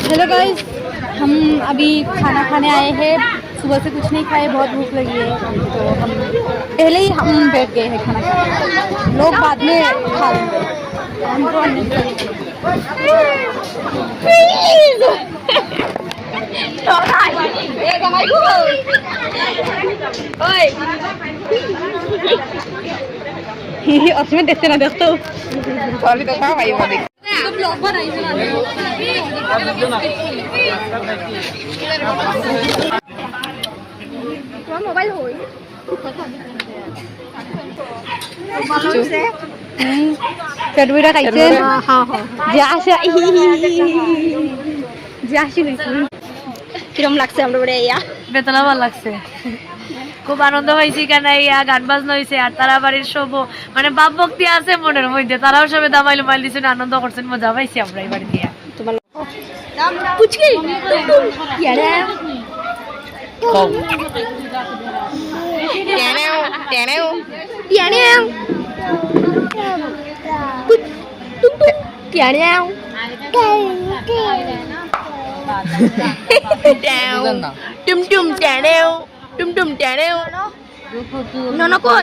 Hello guys, हम अभी खाना खाने आए हैं। सुबह से कुछ नहीं खाए, बहुत भूख लगी है, तो हम पहले ही बैठ गए हैं खाना खाने। लोग बाद में खा लेंगे। हमको उसमें देखते ना देखते हो मोबाइल हो चटबिटा खाइছে কিরম লাগছে আমরা বড় ইয়া বেতলা ভালো লাগছে, খুব আনন্দ হয়েছে। কেন ইয়া গান বাজনা হয়েছে আর তারা বাড়ির সব মানে বাপ ভক্তি আছে মনের মধ্যে, তারাও সবে দামাইল মাইল দিচ্ছেন, আনন্দ করছেন, মজা পাইছি আমরা এই বাড়ি দিয়া। পুচকি ইয়ারে টেনেও tum tum টেনেও no